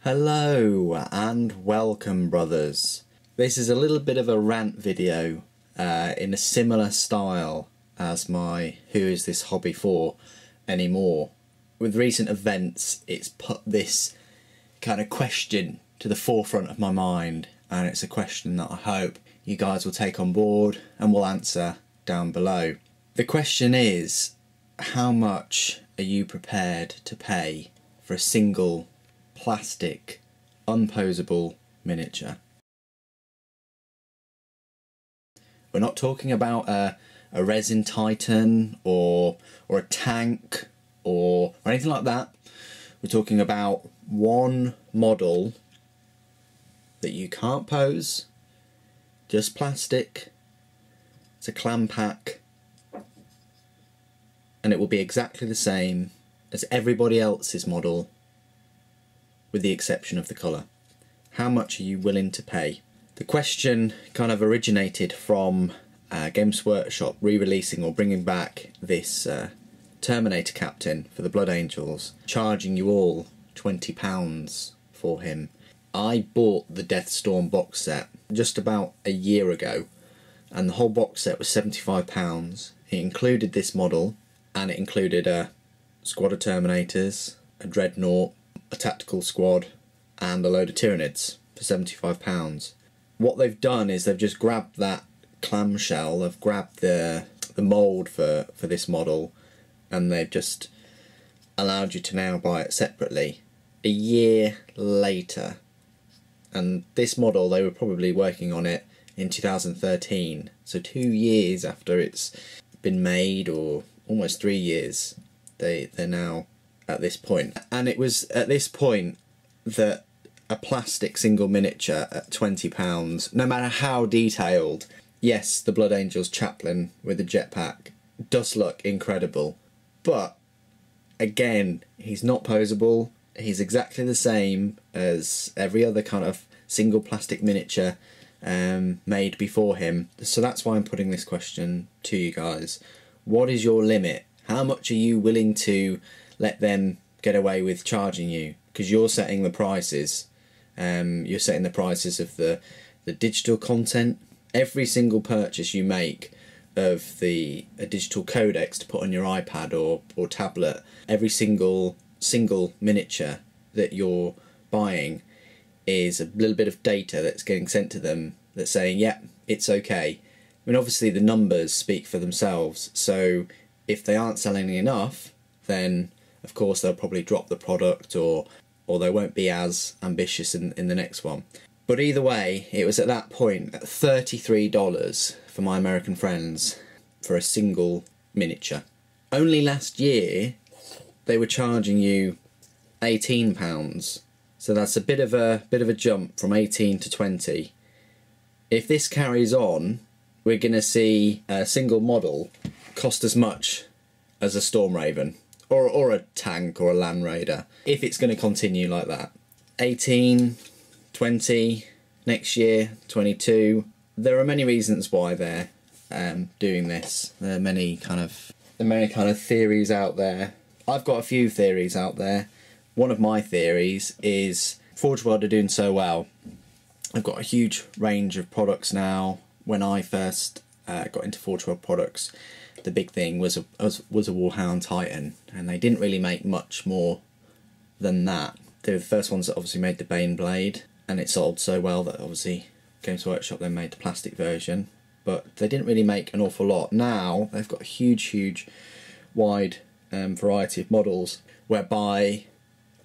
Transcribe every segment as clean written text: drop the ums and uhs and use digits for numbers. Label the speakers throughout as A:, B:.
A: Hello and welcome, brothers. This is a little bit of a rant video in a similar style as my Who Is This Hobby For Anymore. With recent events, it's put this kind of question to the forefront of my mind, and it's a question that I hope you guys will take on board and will answer down below. The question is, how much are you prepared to pay for a single plastic unposable miniature? We're not talking about a resin titan or a tank or anything like that. We're talking about one model that you can't pose, just plastic. It's a clam pack, and it will be exactly the same as everybody else's model, with the exception of the colour. How much are you willing to pay? The question kind of originated from Games Workshop re-releasing or bringing back this Terminator captain for the Blood Angels, charging you all £20 for him. I bought the Deathstorm box set just about a year ago, and the whole box set was £75. It included this model, and it included a squad of Terminators, a Dreadnought, a tactical squad, and a load of Tyranids for £75. What they've done is they've just grabbed that clamshell, they've grabbed the mould for this model, and they've just allowed you to now buy it separately. A year later, and this model, they were probably working on it in 2013, so 2 years after it's been made, or almost 3 years, they're now at this point. And it was at this point that a plastic single miniature at £20, no matter how detailed, yes, the Blood Angels chaplain with the jetpack does look incredible, but again, he's not posable. He's exactly the same as every other kind of single plastic miniature made before him. So that's why I'm putting this question to you guys. What is your limit? How much are you willing to let them get away with charging you? Because you're setting the prices. You're setting the prices of the digital content. Every single purchase you make of a digital codex to put on your iPad or tablet, every single miniature that you're buying is a little bit of data that's getting sent to them that's saying, yep, it's okay. I mean, obviously the numbers speak for themselves, so if they aren't selling enough, then of course they'll probably drop the product, or they won't be as ambitious in the next one. But either way, it was at that point at $33 for my American friends for a single miniature. Only last year they were charging you £18, so that's a bit of a jump from 18 to 20. If this carries on, we're going to see a single model cost as much as a Storm Raven or a tank or a Land Raider, if it's going to continue like that. 18, 20, next year 22. There are many reasons why they're doing this. There are many kind of theories out there. I've got a few theories out there. One of my theories is Forge World are doing so well. I've got a huge range of products now. When I first got into Forge World products, the big thing was a Warhound Titan, and they didn't really make much more than that. They were the first ones that obviously made the Bane Blade, and it sold so well that obviously Games Workshop then made the plastic version, but they didn't really make an awful lot. Now they've got a huge wide variety of models, whereby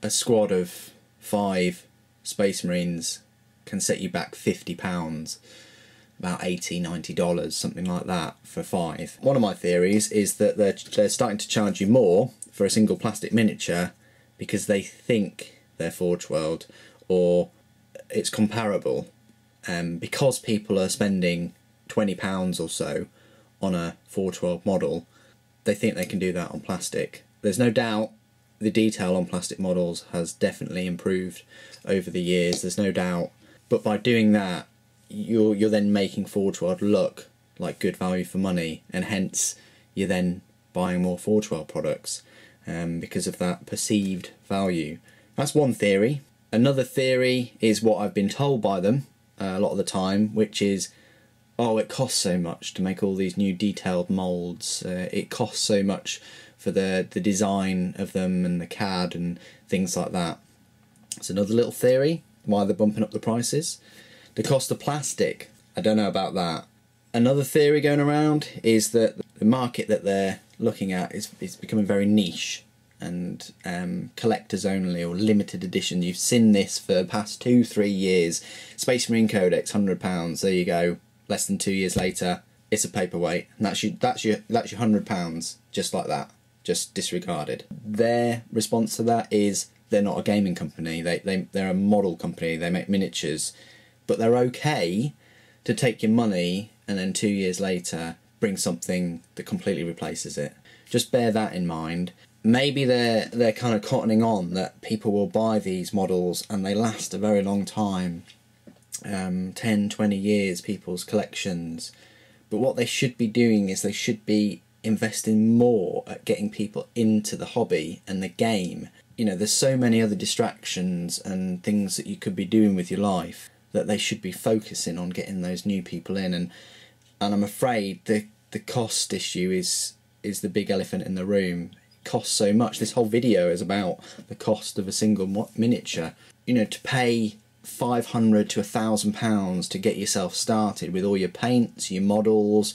A: a squad of 5 Space Marines can set you back £50, about $80, $90, something like that for 5. One of my theories is that they're starting to charge you more for a single plastic miniature because they think they're Forge World, or it's comparable, because people are spending £20 or so on a Forge World model. They think they can do that on plastic. There's no doubt the detail on plastic models has definitely improved over the years, there's no doubt, but by doing that you're then making Forge World look like good value for money, and hence you're then buying more Forge World products because of that perceived value. That's one theory. Another theory is what I've been told by them a lot of the time, which is, oh, it costs so much to make all these new detailed moulds, it costs so much for the design of them and the CAD and things like that. It's another little theory why they're bumping up the prices. The cost of plastic, I don't know about that. Another theory going around is that the market that they're looking at is becoming very niche and collectors only or limited edition. You've seen this for the past 2-3 years. Space Marine Codex, £100. There you go. Less than 2 years later, it's a paperweight. And that's your £100, just like that, just disregarded. Their response to that is they're not a gaming company. They're a model company. They make miniatures, but they're okay to take your money and then 2 years later bring something that completely replaces it. Just bear that in mind. Maybe they're kind of cottoning on that people will buy these models and they last a very long time, 10, 20 years, people's collections. But what they should be doing is they should be investing more at getting people into the hobby and the game. You know, there's so many other distractions and things that you could be doing with your life that they should be focusing on getting those new people in. And I'm afraid the cost issue is the big elephant in the room. It costs so much. This whole video is about the cost of a single miniature. You know, to pay £500 to £1,000 to get yourself started with all your paints, your models,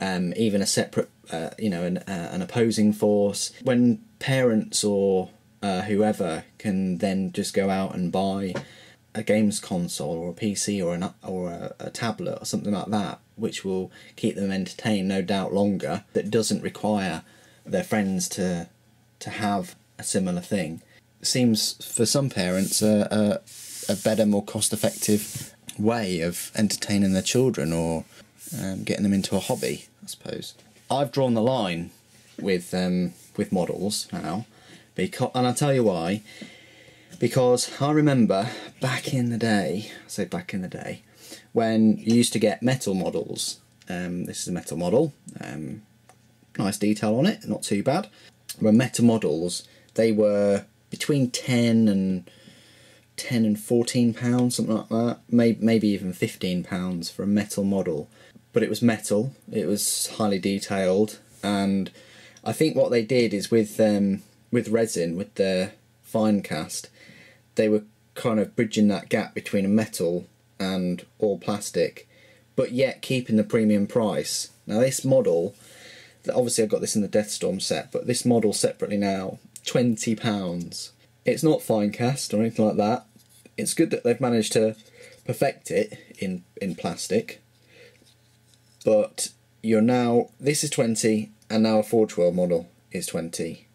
A: even a separate, an opposing force. When parents or whoever can then just go out and buy a games console or a PC or a tablet or something like that, which will keep them entertained no doubt longer, that doesn't require their friends to have a similar thing. It seems for some parents a better, more cost-effective way of entertaining their children or getting them into a hobby, I suppose. I've drawn the line with models now, and I'll tell you why. Because I remember back in the day, when you used to get metal models. This is a metal model, nice detail on it, not too bad. When metal models, they were between 10 and £14, something like that, maybe even £15 for a metal model. But it was metal, it was highly detailed, and I think what they did is with resin, with their fine cast, they were kind of bridging that gap between a metal and all plastic, but yet keeping the premium price. Now this model, obviously I've got this in the Deathstorm set, but this model separately now, £20. It's not fine cast or anything like that. It's good that they've managed to perfect it in plastic, but this is 20 and now a Forge World model is 20.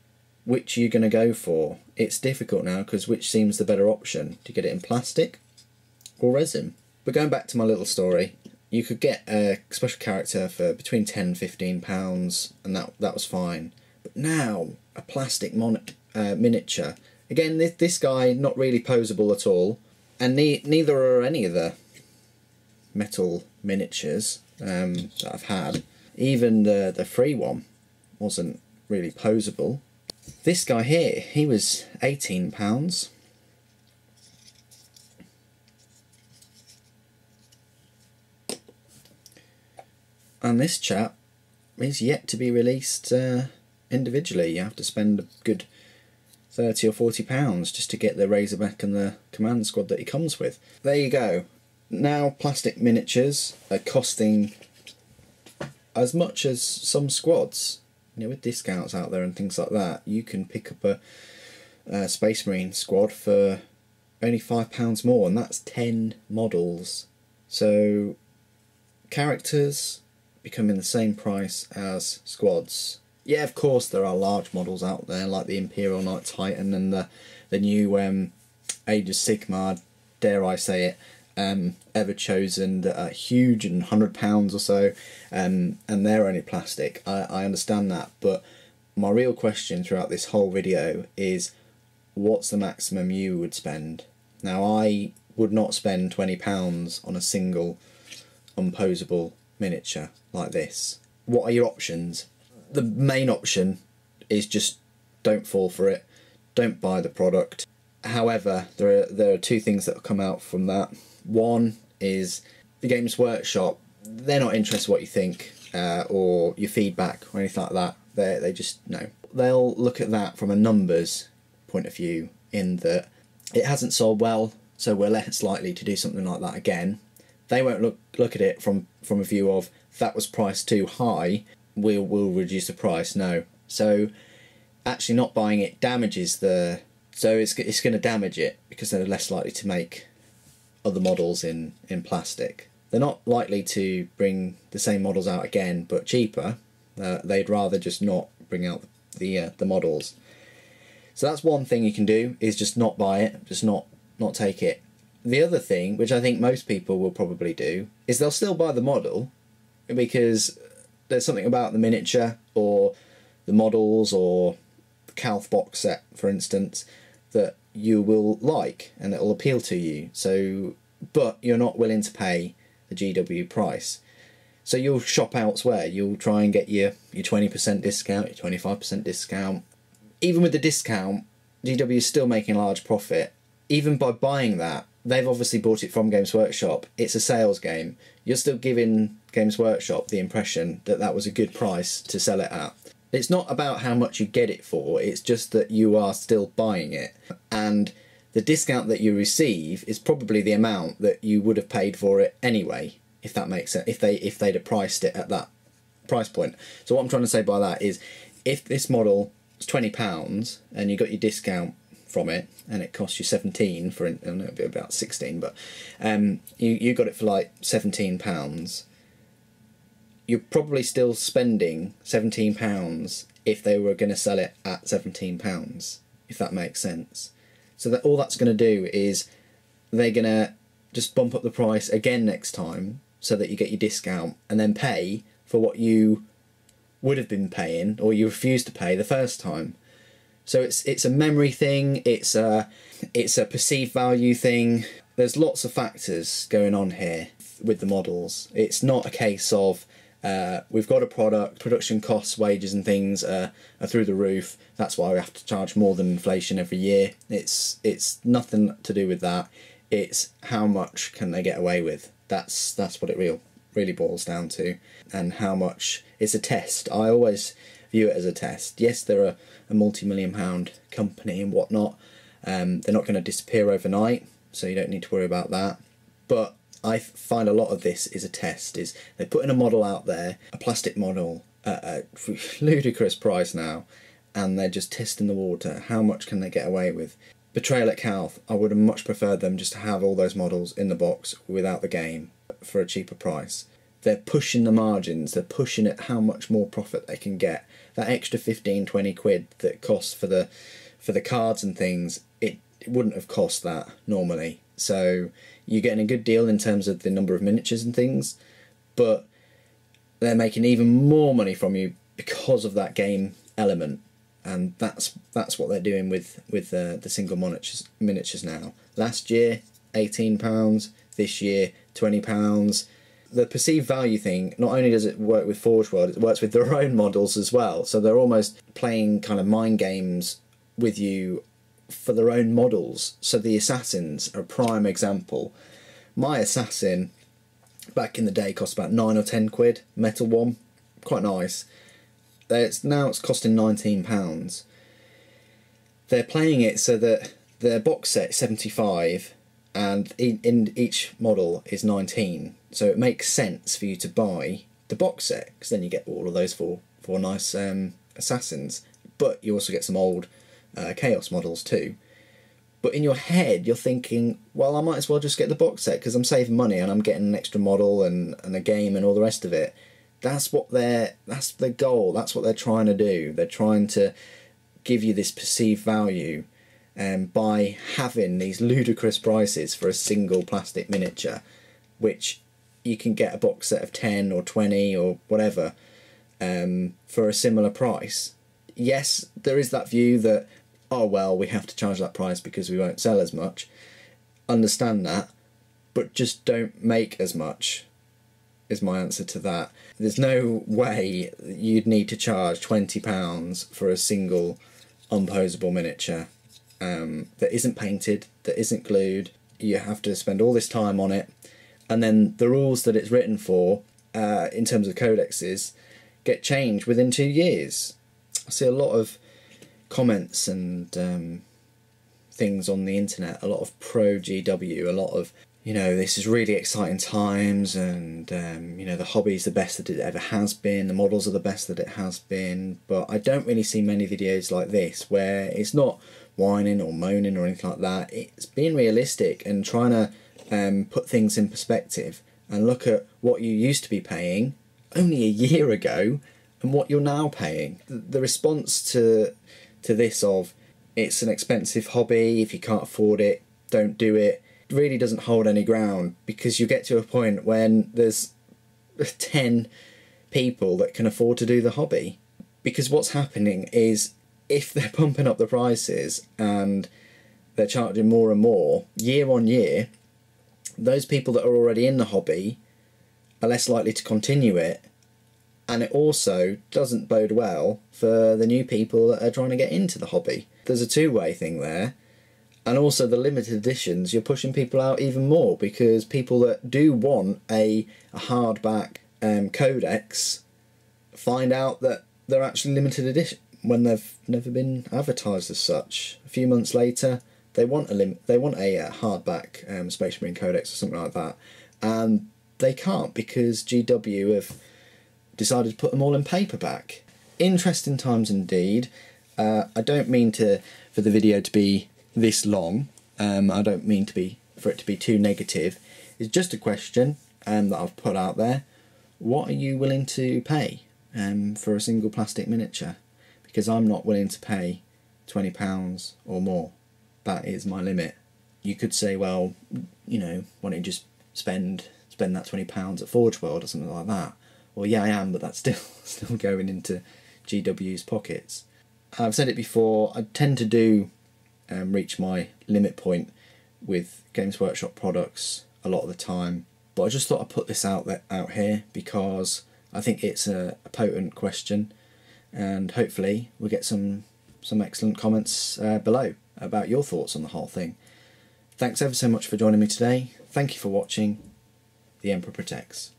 A: Which are you going to go for? It's difficult now because which seems the better option? Do you get it in plastic or resin? But going back to my little story, you could get a special character for between £10 and £15 and that was fine. But now, a plastic miniature. Again, this guy, not really posable at all, and neither are any of the metal miniatures that I've had. Even the free one wasn't really posable. This guy here, he was £18. And this chap is yet to be released individually. You have to spend a good £30 or £40 just to get the Razorback and the command squad that he comes with. There you go. Now plastic miniatures are costing as much as some squads. You know, with discounts out there and things like that, you can pick up a Space Marine squad for only £5 more, and that's 10 models. So characters becoming the same price as squads. Yeah, of course there are large models out there like the Imperial Knight Titan and the new Age of Sigmar, dare I say it, Ever Chosen, that are huge and £100 or so, and they're only plastic. I understand that, but my real question throughout this whole video is, what's the maximum you would spend? Now, I would not spend £20 on a single unposable miniature like this. What are your options? The main option is just don't fall for it, don't buy the product, However, there are two things that will come out from that. One is the Games Workshop, they're not interested in what you think or your feedback or anything like that. They just, no. They'll look at that from a numbers point of view, in that it hasn't sold well, so we're less likely to do something like that again. They won't look at it from a view of, that was priced too high, we'll reduce the price. No. So actually not buying it damages the... So it's going to damage it, because they're less likely to make other models in plastic. They're not likely to bring the same models out again, but cheaper. They'd rather just not bring out the models. So that's one thing you can do, is just not buy it, just not take it. The other thing, which I think most people will probably do, is they'll still buy the model, because there's something about the miniature or the models or the Calth box set, for instance, that you will like and it will appeal to you. So, but you're not willing to pay the GW price. So you'll shop elsewhere. You'll try and get your 20% discount, your 25% discount. Even with the discount, GW is still making a large profit. Even by buying that, they've obviously bought it from Games Workshop. It's a sales game. You're still giving Games Workshop the impression that that was a good price to sell it at. It's not about how much you get it for, it's just that you are still buying it. And the discount that you receive is probably the amount that you would have paid for it anyway, if that makes sense, if they'd have priced it at that price point. So what I'm trying to say by that is, if this model is £20 and you got your discount from it and it costs you 17 for, I don't know, it'd be about 16, but you got it for like £17, you're probably still spending £17 if they were going to sell it at £17, if that makes sense. So that all that's going to do is they're going to just bump up the price again next time so that you get your discount, and then pay for what you would have been paying or you refused to pay the first time. So it's a memory thing, it's a perceived value thing. There's lots of factors going on here with the models. It's not a case of we've got a product, production costs, wages and things are through the roof, that's why we have to charge more than inflation every year. It's nothing to do with that. It's how much can they get away with. That's what it really boils down to, and how much. It's a test. I always view it as a test. Yes, they're a multi-million-pound company and whatnot. They're not going to disappear overnight, so you don't need to worry about that. But I find a lot of this is a test. Is they're putting a model out there, a plastic model, at a ludicrous price now, and they're just testing the water. How much can they get away with? Betrayal at Calth, I would have much preferred them just to have all those models in the box without the game for a cheaper price. They're pushing the margins, they're pushing it how much more profit they can get. That extra 15-20 quid that costs for the cards and things, it wouldn't have cost that normally. So you're getting a good deal in terms of the number of miniatures and things, but they're making even more money from you because of that game element. And that's what they're doing with the single miniatures now. Last year, £18. This year, £20. The perceived value thing, not only does it work with Forge World, it works with their own models as well. So they're almost playing kind of mind games with you for their own models. So the Assassins are a prime example. My Assassin, back in the day, cost about 9 or 10 quid, metal one, quite nice. Now it's costing £19. They're playing it so that their box set is 75 and in each model is 19. So it makes sense for you to buy the box set, because then you get all of those four nice Assassins. But you also get some old Chaos models too. But in your head you're thinking, well, I might as well just get the box set because I'm saving money and I'm getting an extra model and a game and all the rest of it. That's their goal. That's what they're trying to do. They're trying to give you this perceived value, by having these ludicrous prices for a single plastic miniature, which you can get a box set of 10 or 20 or whatever for a similar price. Yes, there is that view that, oh well, we have to charge that price because we won't sell as much. Understand that, but just don't make as much, is my answer to that. There's no way you'd need to charge £20 for a single unposable miniature. that isn't painted, that isn't glued. You have to spend all this time on it, and then the rules that it's written for in terms of codexes get changed within 2 years. I see a lot of comments and things on the internet, a lot of pro GW, a lot of, you know, this is really exciting times, and you know, the hobby's the best that it ever has been, the models are the best that it has been. But I don't really see many videos like this where it's not whining or moaning or anything like that. It's being realistic and trying to put things in perspective and look at what you used to be paying only a year ago and what you're now paying. The response to this of it's an expensive hobby, if you can't afford it, don't do it, really doesn't hold any ground, because you get to a point when there's 10 people that can afford to do the hobby. Because what's happening is, if they're pumping up the prices and they're charging more and more year on year, those people that are already in the hobby are less likely to continue it, and it also doesn't bode well for the new people that are trying to get into the hobby. There's a two-way thing there. And also the limited editions, you're pushing people out even more, because people that do want a hardback codex find out that they're actually limited edition when they've never been advertised as such. A few months later, they want a hardback Space Marine codex or something like that, and they can't because GW have decided to put them all in paperback. Interesting times indeed. I don't mean for the video to be this long. I don't mean for it to be too negative. It's just a question that I've put out there. What are you willing to pay for a single plastic miniature? Because I'm not willing to pay £20 or more. That is my limit. You could say, well, you know, why don't you just spend that £20 at Forge World or something like that? Well, yeah, I am, but that's still going into GW's pockets. I've said it before, I tend to do reach my limit point with Games Workshop products a lot of the time, but I just thought I'd put this out here because I think it's a potent question, and hopefully we'll get some excellent comments below about your thoughts on the whole thing. Thanks ever so much for joining me today. Thank you for watching. The Emperor Protects.